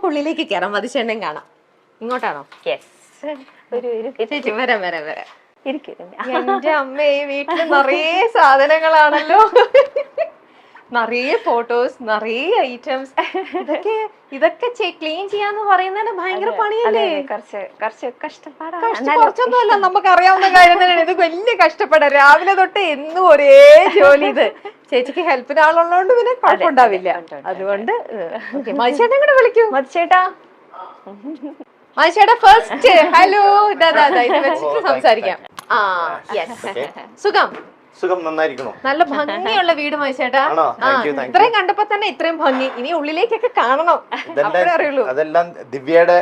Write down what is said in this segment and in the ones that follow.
നമുക്ക് ഉള്ളിലേക്ക് കയറാം, മതിച്ചെണ്ണയും കാണാം. ഇങ്ങോട്ടാണോ? ചേച്ചി വരാം വരാം വരാം. എന്റെ അമ്മ, ഈ വീട്ടില് നിറയെ സാധനങ്ങളാണല്ലോ, നിറയെ ഫോട്ടോസ്, നിറയെ ഐറ്റംസ്. ഇതൊക്കെ ക്ലീൻ ചെയ്യാന്ന് പറയുന്നത് ഭയങ്കര പണിയല്ലേ? കുറച്ച് കഷ്ടപ്പാടാണ്. കുറച്ചൊന്നും അല്ല, നമുക്ക് അറിയാവുന്ന കാര്യം തന്നെയാണ്. ഇത് വലിയ കഷ്ടപ്പാടാ, രാവിലെ തൊട്ട് എന്നും ഒരേ ജോലി. ഇത് ചേച്ചിക്ക് ഹെൽപ്പിന് ആളുള്ളതുകൊണ്ട് പിന്നെ കുഴപ്പമുണ്ടാവില്ല. അതുകൊണ്ട് മതിച്ചേട്ടൻ കൂടെ വിളിക്കൂ. മതിച്ചേട്ടാ, മതിച്ചേട്ടാ ഫസ്റ്റ് ഹലോ. ഇതാ ഇത് വെച്ചിട്ട് സംസാരിക്കാം. ആ യെസ്, സുഖം സുഖം, നന്നായിരിക്കണോ? നല്ല ഭംഗിയുള്ള വീട് മതിച്ചേട്ടാ. ഇത്രയും കണ്ടപ്പോ തന്നെ ഇത്രയും ഭംഗി, ഇനി ഉള്ളിലേക്കൊക്കെ കാണണം, അപ്പോഴേ അറിയുള്ളൂ. അതെല്ലാം ദിവ്യയുടെ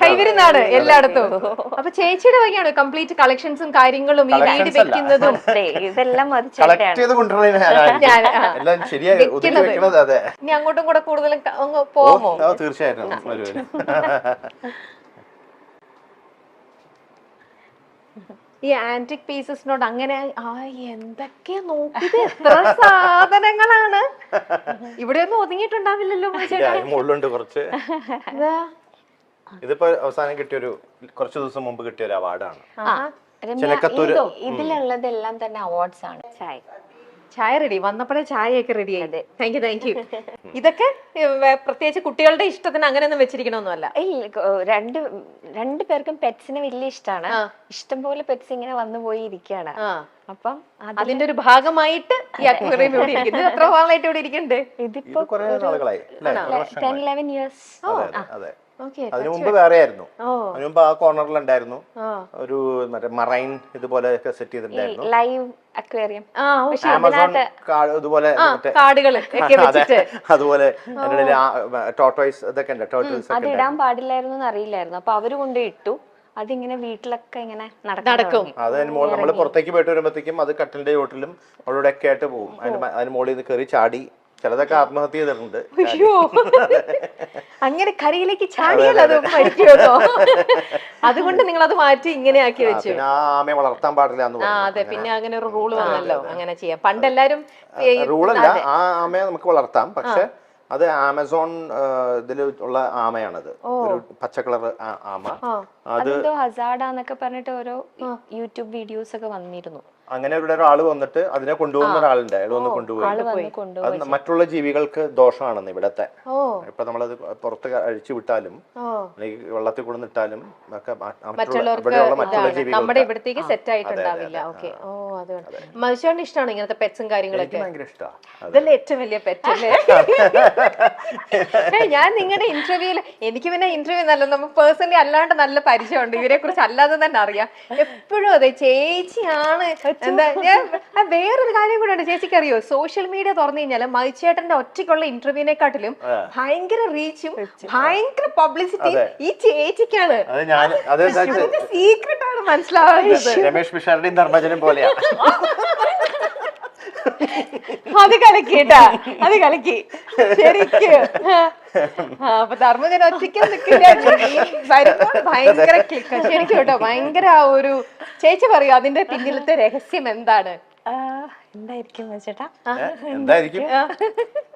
കൈവരുന്നാണ് എല്ലായിടത്തും. അപ്പൊ ചേച്ചിയുടെ വകയാണ് കംപ്ലീറ്റ് കളക്ഷൻസും കാര്യങ്ങളും ഈ വീട് വെക്കുന്നതും ഇതെല്ലാം ഇനി അങ്ങോട്ടും കൂടെ കൂടുതലും പോമോ? തീർച്ചയായിട്ടും. ഈ ആന്റിക് പീസസിനോട് അങ്ങനെ എന്തൊക്കെയാ നോക്കിയത്, എത്ര സാധനങ്ങളാണ്. ഇവിടെ ഒന്നും ഒതുങ്ങിയിട്ടുണ്ടാവില്ലല്ലോ മുകളിലുണ്ട് കുറച്ച്. ഇതിപ്പോ അവസാനം കിട്ടിയൊരു കുറച്ചു ദിവസം മുമ്പ് കിട്ടിയ ഒരു അവാർഡാണ്. ഇതിലുള്ളതെല്ലാം തന്നെ അവാർഡ്സ് ആണ്. ചായ റെഡി, വന്നപ്പോഴേ ചായയൊക്കെ റെഡി ആയത്. Thank you. ഇതൊക്കെ പ്രത്യേകിച്ച് കുട്ടികളുടെ ഇഷ്ടത്തിന് അങ്ങനെയൊന്നും വെച്ചിരിക്കണമെന്നല്ല. രണ്ടു പേർക്കും പെറ്റ്സിനെ വലിയ ഇഷ്ടമാണ്. ഇഷ്ടം പോലെ പെറ്റ്സ് ഇങ്ങനെ വന്നു പോയി ഇരിക്കുകയാണ്. അപ്പം അതിന്റെ ഒരു ഭാഗമായിട്ട് ഈ അക്വേറിയം ഇവിടെ ഇരിക്കുന്നത്. എത്ര നാളായിട്ട് ഇവിടെ ഇരിക്കുന്നുണ്ട്? ഇതിപ്പോ 10-11 years. അതിനു മുമ്പ് വേറെ ആയിരുന്നു. അതിനു മുമ്പ് ആ കോർണറിൽ ഉണ്ടായിരുന്നു ഒരു മറ്റേ മറൈൻ ഇതുപോലെ സെറ്റ് ചെയ്തിട്ടുണ്ടായിരുന്നു, ലൈവ് അക്വേറിയം. ആമസോൺ ഇതുപോലെ അതുപോലെ ടോർട്ടോയ്സ് ഇതൊക്കെ ഉണ്ട്. ടോർട്ടോയ്സ് അത് ഇടാൻ പാടില്ലായിരുന്നു അറിയില്ലായിരുന്നു. അപ്പൊ അവര് കൊണ്ട് ഇട്ടു. അതിങ്ങനെ വീട്ടിലൊക്കെ ഇങ്ങനെ നടക്കും. അത് നമ്മള് പുറത്തേക്ക് പോയിട്ട് വരുമ്പോഴത്തേക്കും അത് കട്ടിലിന്റെ ചോട്ടിലും അവിടെ ഒക്കെ ആയിട്ട് പോകും. അതിന് മുകളിൽ നിന്ന് കയറി ചാടി ചിലതൊക്കെ ആത്മഹത്യ ചെയ്തിട്ടുണ്ട്. അങ്ങനെ കരയിലേക്ക് ചാടിയാൽ അത് മരിക്കുമോ? അതുകൊണ്ട് നിങ്ങൾ അത് മാറ്റി ഇങ്ങനെ ആക്കി വെച്ചു. ആമയെ വളർത്താൻ പാടില്ല. അതെ, പിന്നെ അങ്ങനെ ഒരു റൂള് വന്നല്ലോ, അങ്ങനെ ചെയ്യാം. പണ്ട് എല്ലാരും റൂളല്ല, ആ ആമയെ നമുക്ക് വളർത്താം, പക്ഷെ അത് ആമസോൺ ഇതിൽ ഉള്ള ആമയാണത്. ഒരു പച്ച കളർ ആമ. അത് ഹസാർഡാന്നൊക്കെ പറഞ്ഞിട്ട് ഓരോ യൂട്യൂബ് വീഡിയോസ് ഒക്കെ വന്നിരുന്നു. അങ്ങനെ ഇവിടെ ഒരാൾ വന്നിട്ട് അതിനെ കൊണ്ടുപോകുന്ന ഒരാളുണ്ട്. അയാൾ വന്ന് കൊണ്ടുപോയി. അത് മറ്റുള്ള ജീവികൾക്ക് ദോഷമാണെന്ന് ഇവിടത്തെ. ഇപ്പൊ നമ്മളത് പുറത്ത് അഴിച്ചു വിട്ടാലും അല്ലെങ്കിൽ വെള്ളത്തിൽ കൊണ്ടിട്ടാലും ഒക്കെ മറ്റുള്ള നമ്മുടെ ഇവിടത്തേക്ക് സെറ്റ് ആയിട്ടുണ്ടാവില്ല. ഓക്കെ, അതുകൊണ്ട് മനുഷ്യന് ഇഷ്ടമാണ് ഇങ്ങനത്തെ പെറ്റ്സും കാര്യങ്ങളൊക്കെ. ഇതല്ലേ ഏറ്റവും വലിയ പെറ്റ് അല്ലേ? ഞാൻ നിങ്ങളുടെ ഇന്റർവ്യൂല്, എനിക്ക് പിന്നെ ഇന്റർവ്യൂ നല്ല നമുക്ക് പേഴ്സണലി അല്ലാണ്ട് നല്ല പരിചയമുണ്ട്, ഇവരെ കുറിച്ച് അല്ലാതെ തന്നെ അറിയാം. എപ്പോഴും അതെ ചേച്ചിയാണ്. എന്താ ഞാൻ വേറൊരു കാര്യം കൂടെ ഉണ്ട്, ചേച്ചിക്ക് അറിയോ? സോഷ്യൽ മീഡിയ തുറന്നു കഴിഞ്ഞാല് മതിച്ചേട്ടന്റെ ഒറ്റയ്ക്കുള്ള ഇന്റർവ്യൂവിനെക്കാട്ടിലും ഭയങ്കര റീച്ചും ഭയങ്കര പബ്ലിസിറ്റിയും ഈ ചേച്ചിക്കാണ്. സീക്രട്ട് ആണ് മനസ്സിലാവുന്നത്. രമേഷ് പിഷാരുടെയും ധർമ്മജനും പോലെയാ. അത് കലക്കിട്ടാ, അത് കലക്കി ശരിക്ക്. അപ്പൊ ധർമ്മജൻ ഒറ്റയ്ക്ക് വരുമ്പോൾ ഭയങ്കര ക്ലിക്ക് ശരിക്കും കേട്ടോ. ഭയങ്കര ഒരു ചേച്ചി പറയൂ, അതിന്റെ പിന്നിലത്തെ രഹസ്യം എന്താണ്? എന്തായിരിക്കും ചേട്ടാ?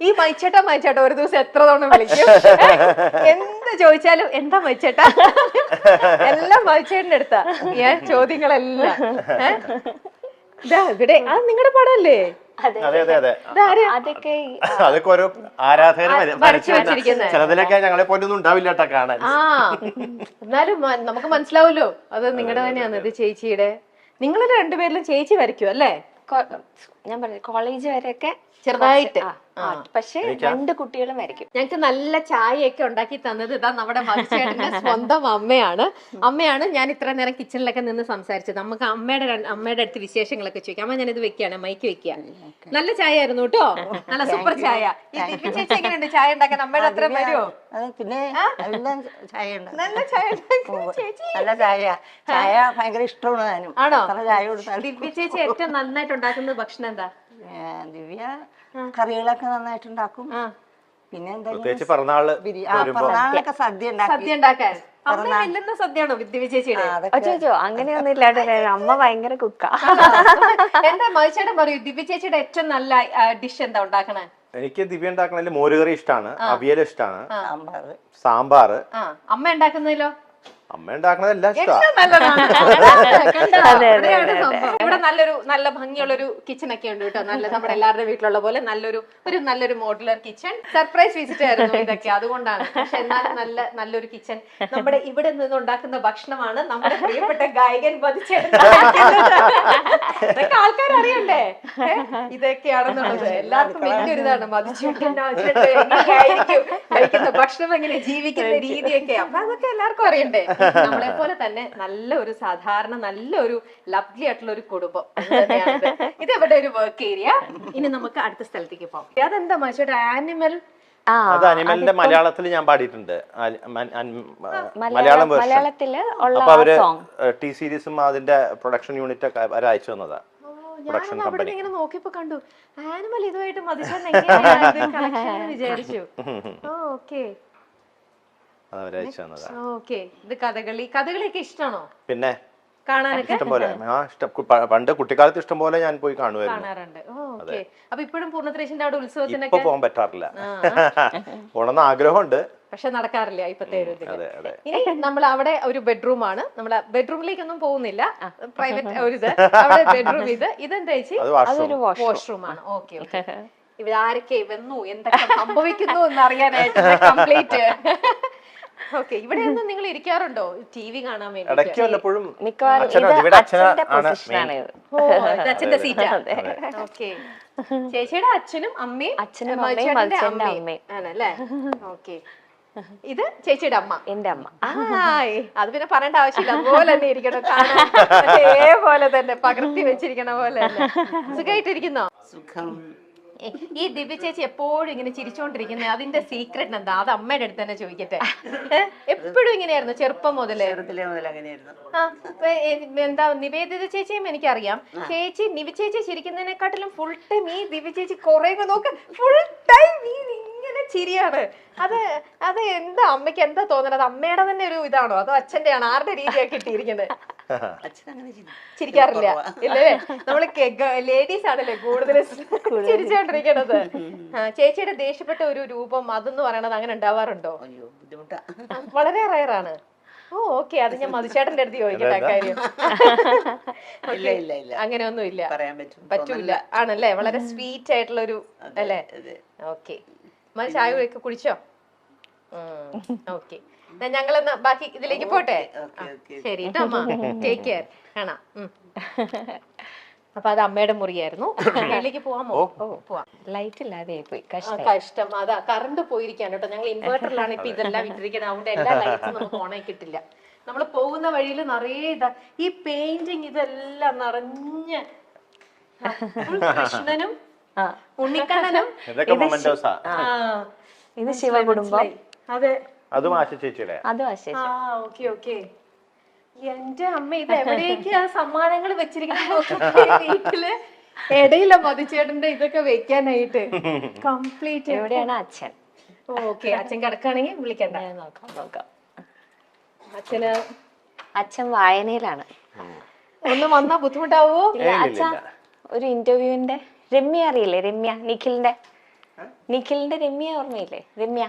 ഈ മൈച്ചേട്ടാ ഒരു ദിവസം എത്ര തവണ വിളിക്കും? എന്ത് ചോദിച്ചാലും എന്താ മൈച്ചേട്ടാ, എല്ലാം മൈച്ചേട്ടന്റെ അടുത്താ ചോദ്യങ്ങളെല്ലാം. ഇവിടെ അത് നിങ്ങളുടെ പടമല്ലേ? അതൊക്കെ ഓരോ ആരാധകര് ചിലതിലൊക്കെ ഞങ്ങളെ പോലൊന്നും ഉണ്ടാവില്ല കാണാൻ. എന്നാലും നമുക്ക് മനസ്സിലാവല്ലോ അത് നിങ്ങളുടെ തന്നെയാണ്. ഇത് ചേച്ചിയുടെ. നിങ്ങൾ രണ്ടുപേരിലും ചേച്ചി വരയ്ക്കും അല്ലേ? ഞാൻ പറഞ്ഞു കോളേജ് വരെയൊക്കെ ചെറുതായിട്ട്. പക്ഷെ 2 കുട്ടികളും വരയ്ക്കും. ഞങ്ങക്ക് നല്ല ചായയൊക്കെ ഉണ്ടാക്കി തന്നത് ഇതാ നമ്മുടെ മതിച്ചേട്ടന്റെ സ്വന്തം അമ്മയാണ്. ഞാൻ ഇത്ര നേരം കിച്ചണിലൊക്കെ നിന്ന് സംസാരിച്ചത്. നമുക്ക് അമ്മയുടെ അടുത്ത് വിശേഷങ്ങളൊക്കെ ചോദിക്കാം. അമ്മ ഞാനിത് വെക്കുകയാണ്, മൈക്ക് വെക്കുക. നല്ല ചായ ആയിരുന്നു കേട്ടോ, നല്ല സൂപ്പർ ചായ. ചേച്ചി എങ്ങനെയുണ്ട് ചായ ഉണ്ടാക്കാൻ? അമ്മയുടെ അത്ര വരുമോ? പിന്നെ നല്ല ചായ നല്ല ചായ ഭയങ്കര ഇഷ്ടമാണ്. ആണോ? ദിവ്യ ചേച്ചി ഏറ്റവും നന്നായിട്ട് ഉണ്ടാക്കുന്ന ഭക്ഷണം എന്താ? ദിവ്യ കറികളൊക്കെ നന്നായിട്ടുണ്ടാക്കും. പിന്നെ പ്രത്യേകിച്ച് പിറന്നാളൊക്കെ സദ്യ ഉണ്ടാക്കാൻ സദ്യയാണോ ദിവ്യ ചേച്ചിയുടെ? അങ്ങനെയൊന്നും ഇല്ലാണ്ട് അമ്മ ഭയങ്കര കുക്കാ. എന്താ മതിച്ചേട്ടൻ പറയൂ, ദിവ്യ ചേച്ചിയുടെ ഏറ്റവും നല്ല ഡിഷ് എന്താ ഉണ്ടാക്കണേ? എനിക്ക് ദിവ്യ ഉണ്ടാക്കണതിൽ മോരുകറി ഇഷ്ടമാണ്, അവിയൽ ഇഷ്ടമാണ്, സാമ്പാർ. സാമ്പാർ. അമ്മ ഉണ്ടാക്കുന്നതിലോ? അമ്മ ഉണ്ടാക്കണതെല്ലാം ഇഷ്ടമാണ്. ഇവിടെ നല്ല ഭംഗിയുള്ളൊരു കിച്ചൺ ഒക്കെ ഉണ്ട് കേട്ടോ. നല്ല നമ്മുടെ എല്ലാവരുടെ വീട്ടിലുള്ള പോലെ നല്ലൊരു മോഡുലർ കിച്ചൺ. സർപ്രൈസ് വിസിറ്റ് ആയിരുന്നു ഇതൊക്കെ, അതുകൊണ്ടാണ്. പക്ഷെ എന്നാലും നല്ലൊരു കിച്ചൺ. നമ്മുടെ ഇവിടെ നിന്ന് ഉണ്ടാക്കുന്ന ഭക്ഷണമാണ് നമ്മുടെ പ്രിയപ്പെട്ട ഗായകൻ ഇതൊക്കെ ആൾക്കാർ അറിയണ്ടേ ഇതൊക്കെയാണെന്നുള്ളത്. എല്ലാവർക്കും വലിയൊരു ഇതാണ് മതിച്ചേട്ടനായിരിക്കും കഴിക്കുന്ന ഭക്ഷണം, എങ്ങനെ ജീവിക്കുന്ന രീതിയൊക്കെ. അപ്പൊ അതൊക്കെ എല്ലാവർക്കും അറിയണ്ടേ. നമ്മളെ പോലെ തന്നെ നല്ലൊരു സാധാരണ നല്ലൊരു ലവ്ലി ആയിട്ടുള്ള ഒരു കുടുംബം. ഇത് ഇവിടെ ഒരു വർക്ക് ഏരിയ. ഇനി നമുക്ക് അടുത്ത സ്ഥലത്തേക്ക് പോകാം. അതെന്താ മനുഷ്യരുടെ ആനിമൽ? അത് അനിമലിന്റെ മലയാളത്തിൽ ഞാൻ പാടിയിട്ടുണ്ട്, മലയാളം വേർഷൻ. അപ്പൊ അവര് ടി സീരീസും അതിന്റെ പ്രൊഡക്ഷൻ യൂണിറ്റ് ഒക്കെ അവര് അയച്ചു തന്നതാ. ഞാൻ അവിടെ ഇങ്ങനെ നോക്കിയപ്പോ കണ്ടു ആനിമൽ ഇതുമായിട്ട് മതിച്ചേട്ടൻ വിചാരിച്ചു. Okay okay. ഇത് കഥകളിയൊക്കെ ഇഷ്ടമാണോ? പിന്നെ കാണാനൊക്കെ ഇഷ്ടംപോലെ. പണ്ട് കുട്ടിക്കാലത്ത് ഇഷ്ടംപോലെ ഞാൻ പോയി കാണാറുണ്ട്. ഓക്കെ. അപ്പൊ ഇപ്പോഴും പൂർണ്ണത്രേശിന്റെ അവിടെ ഉത്സവത്തിനൊക്കെ പോകാൻ പറ്റാറില്ല. പോണെന്ന് ആഗ്രഹമുണ്ട്, പക്ഷെ നടക്കാറില്ല ഇപ്പത്തെ ഒരു ഇതില്. ഇനി നമ്മൾ അവിടെ ഒരു ബെഡ്റൂം ആണ്. നമ്മൾ ബെഡ്റൂമിലേക്കൊന്നും പോകുന്നില്ല, പ്രൈവറ്റ് ഒരു ഇത്. അവിടെ ബെഡ്റൂം ഇതെന്താ ചേച്ചി? അതൊരു വാഷ്റൂം ആണ്. Okay okay. ഇവരാരൊക്കെ വന്നു, എന്തൊക്കെ സംഭവിക്കുന്നു എന്ന് അറിയാനായിട്ട് കംപ്ലീറ്റ്. ഓക്കെ. ഇവിടെ ഒന്നും നിങ്ങൾ ഇരിക്കാറുണ്ടോ ടി വി കാണാൻ വേണ്ടി? അച്ഛന്റെ സീറ്റാ. ഓക്കെ. ചേച്ചിയുടെ അച്ഛനും അമ്മയും ആണല്ലേ? ഓക്കെ. ഇത് ചേച്ചിയുടെ അമ്മ, എന്റെ അമ്മ. അത് പിന്നെ പറയേണ്ട ആവശ്യമില്ല, അതുപോലെ തന്നെ ഇരിക്കണം. കാണാൻ അതേപോലെ തന്നെ പകർത്തി വെച്ചിരിക്കണ പോലെ തന്നെ. സുഖമായിട്ടിരിക്കുന്നോ? സുഖം. ഈ ദിവ്യ ചേച്ചി എപ്പോഴും ഇങ്ങനെ ചിരിച്ചോണ്ടിരിക്കുന്നത്, അതിന്റെ സീക്രട്ട് എന്താ? അത് അമ്മയുടെ അടുത്ത് തന്നെ ചോദിക്കട്ടെ. എപ്പോഴും ഇങ്ങനെയായിരുന്നു ചെറുപ്പം മുതലേ? എന്താ നിവേദിത ചേച്ചിയും എനിക്കറിയാം. ചേച്ചി നിവി ചേച്ചി ചിരിക്കുന്നതിനെക്കാട്ടിലും ഫുൾ ടൈം ഈ ദിവ്യ ചേച്ചി കുറെ നോക്ക്, ഫുൾ ടൈം ഇങ്ങനെ ചിരിയാണ്. അത് എന്താ അമ്മയ്ക്ക് എന്താ തോന്നുന്നത്? അമ്മയുടെ തന്നെ ഒരു ഇതാണോ അതോ അച്ഛന്റെ ആണോ? ആരുടെ രീതിയാക്കി ഇട്ടിരിക്കുന്നത്? ചിരിക്കാറില്ല ഇല്ലേ? നമ്മള് ലേഡീസ് ആണല്ലേ കൂടുതൽ ചിരിച്ചോണ്ടിരിക്കണത്. ചേച്ചിയുടെ ദേഷ്യപ്പെട്ട ഒരു രൂപം അതെന്ന് പറയണത് അങ്ങനെ ഉണ്ടാവാറുണ്ടോ? വളരെ റയറാണ്. ഓ ഓക്കെ. അത് ഞാൻ മധുചേട്ടന്റെ അടുത്ത് ചോദിക്കട്ടെ കാര്യം. അങ്ങനെയൊന്നും ഇല്ല, പറ്റൂല ആണല്ലേ? വളരെ സ്വീറ്റ് ആയിട്ടുള്ള ഒരു അല്ലേ? ഓക്കെ. ചായ ഒക്കെ കുടിച്ചോ? ഓക്കെ. ഞങ്ങളെന്നാ ബാക്കി ഇതിലേക്ക് പോട്ടെ. ശരി കേട്ടോ അമ്മ, ടേക്ക് കെയർ. കാണാം. അപ്പൊ അത് അമ്മയുടെ മുറിയായിരുന്നു. അതിലേക്ക് പോവാമോ? പോവാം. ലൈറ്റ് ഇല്ലാതെ പോയി, കഷ്ടം. അതാ കറണ്ട് പോയിരിക്കാണ് കേട്ടോ. ഞങ്ങൾ ഇൻവേർട്ടറിലാണ് ഇപ്പൊ ഇതെല്ലാം ഇട്ടിരിക്കുന്നത്. അതുകൊണ്ട് എല്ലാ ലൈറ്റ്സും നമുക്ക് ഓണായി കിട്ടില്ല. നമ്മൾ പോകുന്ന വഴിയിൽ നിറയെ ഈ പെയിന്റിങ് ഇതെല്ലാം നിറഞ്ഞ് കൃഷ്ണനും ഉണ്ണിക്കണ്ണനും. ഇത് ശിവകുടുംബം. അതെ, അതും ആശ ചേച്ചിയുടെ. Okay okay. എന്റെ അമ്മ ഇത് എവിടേക്കാ സമ്മാനങ്ങൾ വെച്ചിരിക്കുന്നത് വീട്ടില്? ഇടയില മതിച്ചേട്ടന്റെ ഇതൊക്കെ വെക്കാനായിട്ട് കംപ്ലീറ്റ്. എവിടെയാണ് അച്ഛൻ? ഓക്കെ. അച്ഛൻ കിടക്കാണെങ്കിൽ വിളിക്കണ്ട, നോക്കാം. അച്ഛൻ വായനയിലാണ്. ഒന്ന് വന്നാ ബുദ്ധിമുട്ടാവോ? അച്ഛാ ഒരു ഇന്റർവ്യൂവിന്റെ രമ്യ അറിയില്ലേ? രമ്യ, നിഖിലിന്റെ രമ്യ ഓർമ്മയില്ലേ? രമ്യ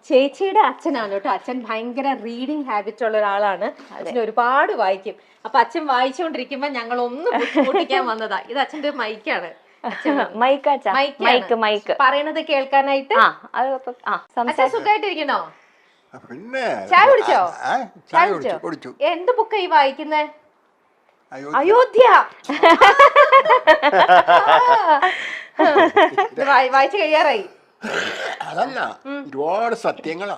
ചേച്ചിയുടെ അച്ഛനാണ് കേട്ടോ. അച്ഛൻ ഭയങ്കര റീഡിങ് ഹാബിറ്റ് ഉള്ള ഒരാളാണ്. അച്ഛൻ ഒരുപാട് വായിക്കും. അപ്പൊ അച്ഛൻ വായിച്ചുകൊണ്ടിരിക്കുമ്പോ ഞങ്ങൾ ഒന്ന് ബുദ്ധിമുട്ടിക്കാൻ വന്നതാ. ഇത് അച്ഛന്റെ മൈക്കാണ്. മൈക്ക് പറയണത് കേൾക്കാനായിട്ട്. അച്ഛൻ സുഖമായിട്ടിരിക്കണോ? പിന്നെ ചായ കുടിച്ചോ? ചായ കുടിച്ചു. എന്ത് ബുക്കാ ഈ വായിക്കുന്നേ? അയോധ്യ. വായിച്ചു കഴിയാറായി. അതല്ല, ഒരുപാട് സത്യങ്ങളാ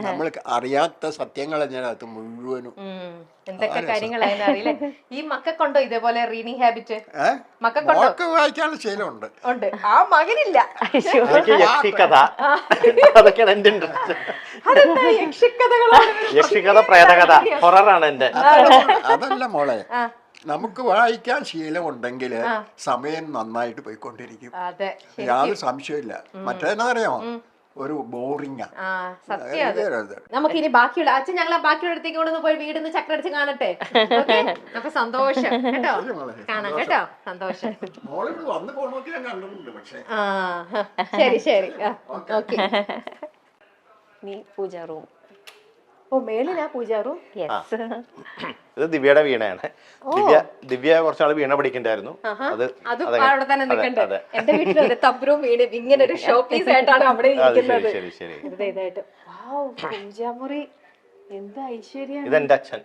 നമ്മൾ അറിയാത്ത സത്യങ്ങൾ അതിനകത്ത് മുഴുവനും. എന്തൊക്കെ കാര്യങ്ങളായെന്ന് അറിയില്ലേ? ഈ മക്കൾക്കുണ്ടോ ഇതേപോലെ റീഡിങ് ഹാബിറ്റ്? മക്കൾക്കുണ്ടോ? വായിക്കാനുള്ള ശീലമുണ്ട്. ഉണ്ട്. ആ മകനില്ല. അതൊക്കെയാണ് എന്റെ ഇൻട്രസ്റ്റ്. യക്ഷിക്കഥ, പ്രേതകഥ, ഹൊററാണ് എന്റെ. അതല്ല മോളെ, നമുക്ക് വായിക്കാൻ ശീലമുണ്ടെങ്കിൽ സമയം നന്നായിട്ട് പോയിക്കൊണ്ടിരിക്കും. യാതൊരു സംശയമില്ല. മറ്റേതെന്നറിയാമോ? ഒരു ബോറിംഗാ. ആ സത്യം അത്. നമുക്ക് ഇനി ബാക്കിയുള്ള അച്ഛൻ ഞങ്ങൾ ബാക്കിയുള്ള അടുത്തേക്ക് കൊണ്ടൊന്ന് പോയി വീടിന്ന് ചക്രടിച്ച് കാണട്ടെ. Okay? അപ്പൊ സന്തോഷം കേട്ടോ, കാണാം കേട്ടോ, സന്തോഷം. മോളിവിടെ വന്ന് പോകുന്നൊക്കെ ഞാൻ കണ്ടിട്ടുണ്ട്. പക്ഷേ ശരി ശരി, ഓക്കെ. നീ പൂജ റൂം. ഓ മേളിലാ പൂജാറു. യെസ്. ഇത് ദിവ്യയുടെ വീണയാണ്. ദിവ്യ കുറച്ചാൾ വീണ പഠിക്കണ്ടായിരുന്നു. അത് അവിടെ തന്നെ നിൽക്കണ്ടേ. എന്റെ വീട്ടിലും അതെ, തബ്രും വീണ് ഇങ്ങനെ ഒരു ഷോ പീസ് ആയിട്ടാണ് അവിടെ ഇരിക്കുന്നത്. ഇതായിട്ട് പൂജാമുറി എന്ത് ഐശ്വര്യ. ഇതെന്റെ അച്ഛൻ.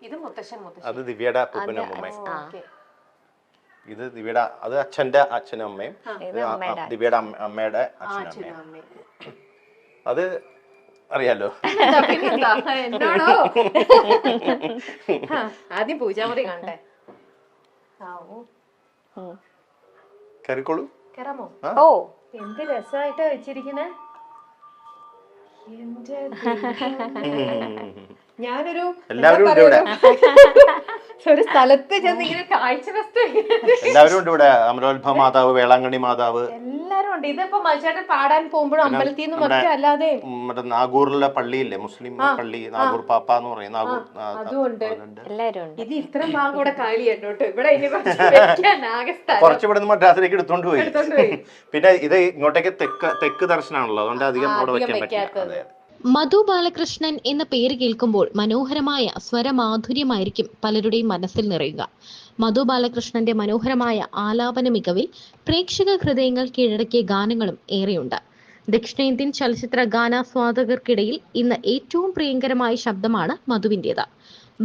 ഇത് മുത്തശ്ശൻ. അത് ദിവ്യയുടെ അപ്പൂപ്പനും അമ്മയും. ഇത് ദിവ്യയുടെ, അത് അച്ഛന്റെ അച്ഛനും അമ്മയും, ദിവ്യയുടെ അമ്മയുടെ അച്ഛനും അമ്മയും. അത് അറിയാലോ. എന്നോടോ ആദ്യം പൂജാമുറി കാണട്ടെ. കയറിക്കോളൂ. കേറാമോ? ഓ എന്ത് രസമായിട്ടാ വെച്ചിരിക്കണേ. ഞാനൊരു എല്ലാവരും ഉണ്ട് ഇവിടെ. ഒരു സ്ഥലത്ത് ചെന്ന് ഇങ്ങനെ കാഴ്ച വസ്തു എല്ലാവരും ഉണ്ട് ഇവിടെ. അമലോത്ഭവ മാതാവ്, വേളാങ്കണ്ണി മാതാവ്, എല്ലാരും ഉണ്ട്. ഇതിപ്പോ മനുഷ്യരുടെ പാടാൻ പോകുമ്പോഴും അമ്പലത്തിൽ നിന്നും ഒക്കെ അല്ലാതെ മറ്റേ നാഗൂറിലെ പള്ളിയില്ലേ, മുസ്ലിം പള്ളി, നാഗൂർ പാപ്പ എന്ന് പറയും. അതുകൊണ്ട് എല്ലാരും ഉണ്ട്. ഇത് ഇത്രയും ഭാഗം കൂടെ കാലിയുണ്ടോട്ട്. ഇവിടെ ഇനി കുറച്ച് ഇവിടെ നിന്ന് മദ്രാസിലേക്ക് എടുത്തോണ്ട് പോയി. പിന്നെ ഇത് ഇങ്ങോട്ടേക്ക് തെക്ക് ദർശനമാണല്ലോ, അതുകൊണ്ട് അധികം അവിടെ വെക്കാൻ പറ്റില്ല. മധു ബാലകൃഷ്ണൻ എന്ന പേര് കേൾക്കുമ്പോൾ മനോഹരമായ സ്വരമാധുര്യമായിരിക്കും പലരുടെയും മനസ്സിൽ നിറയുക. മധു ബാലകൃഷ്ണന്റെ മനോഹരമായ ആലാപന മികവിൽ പ്രേക്ഷക ഹൃദയങ്ങൾ കീഴടക്കിയ ഗാനങ്ങളും ഏറെയുണ്ട്. ദക്ഷിണേന്ത്യൻ ചലച്ചിത്ര ഗാനാസ്വാദകർക്കിടയിൽ ഇന്ന് ഏറ്റവും പ്രിയങ്കരമായ ശബ്ദമാണ് മധുവിൻ്റേത്.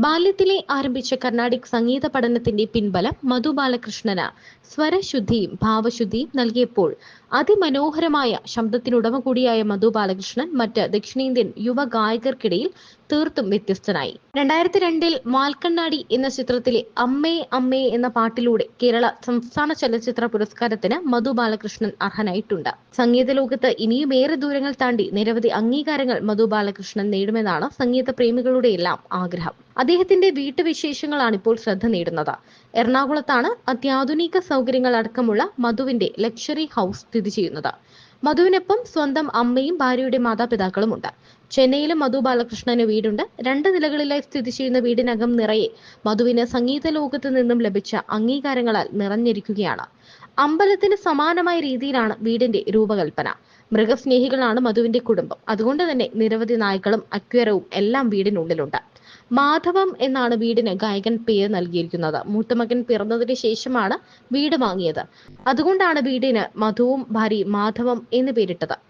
ബാല്യത്തിലെ ആരംഭിച്ച കർണാടിക് സംഗീത പഠനത്തിന്റെ പിൻബലം മധു ബാലകൃഷ്ണന് സ്വരശുദ്ധിയും ഭാവശുദ്ധിയും നൽകിയപ്പോൾ അതിമനോഹരമായ ശബ്ദത്തിനുടമ കൂടിയായ മധു ബാലകൃഷ്ണൻ മറ്റ് ദക്ഷിണേന്ത്യൻ യുവ ഗായകർക്കിടയിൽ തീർത്തും വ്യത്യസ്തനായി. 2002 മാൽക്കണ്ണാടി എന്ന ചിത്രത്തിലെ അമ്മേ അമ്മേ എന്ന പാട്ടിലൂടെ കേരള സംസ്ഥാന ചലച്ചിത്ര പുരസ്കാരത്തിന് മധു ബാലകൃഷ്ണൻ അർഹനായിട്ടുണ്ട്. സംഗീത ലോകത്ത് ഇനിയും ഏറെ ദൂരങ്ങൾ താണ്ടി നിരവധി അംഗീകാരങ്ങൾ മധു ബാലകൃഷ്ണൻ നേടുമെന്നാണ് സംഗീത പ്രേമികളുടെ എല്ലാം ആഗ്രഹം. അദ്ദേഹത്തിന്റെ വീട്ടുവിശേഷങ്ങളാണ് ഇപ്പോൾ ശ്രദ്ധ നേടുന്നത്. എറണാകുളത്താണ് അത്യാധുനിക സൗകര്യങ്ങൾ അടക്കമുള്ള മധുവിന്റെ ലക്ഷറി ഹൗസ് സ്ഥിതി ചെയ്യുന്നത്. മധുവിനൊപ്പം സ്വന്തം അമ്മയും ഭാര്യയുടെ മാതാപിതാക്കളുമുണ്ട്. ചെന്നൈയിലും മധു ബാലകൃഷ്ണന് വീടുണ്ട്. 2 നിലകളിലായി സ്ഥിതി ചെയ്യുന്ന വീടിനകം നിറയെ മധുവിന് സംഗീത ലോകത്ത് നിന്നും ലഭിച്ച അംഗീകാരങ്ങളാൽ നിറഞ്ഞിരിക്കുകയാണ്. അമ്പലത്തിന് സമാനമായ രീതിയിലാണ് വീടിന്റെ രൂപകൽപ്പന. മൃഗസ്നേഹികളാണ് മധുവിന്റെ കുടുംബം. അതുകൊണ്ട് തന്നെ നിരവധി നായ്ക്കളും അക്വേറിയവും എല്ലാം വീടിനുള്ളിലുണ്ട്. മാധവം എന്നാണ് വീടിന് ഗായകൻ പേര് നൽകിയിരിക്കുന്നത്. മൂത്തമകൻ പിറന്നതിന് ശേഷമാണ് വീട് വാങ്ങിയത്. അതുകൊണ്ടാണ് വീടിന് മധുവും ഭാര്യയും മാധവം എന്ന് പേരിട്ടത്.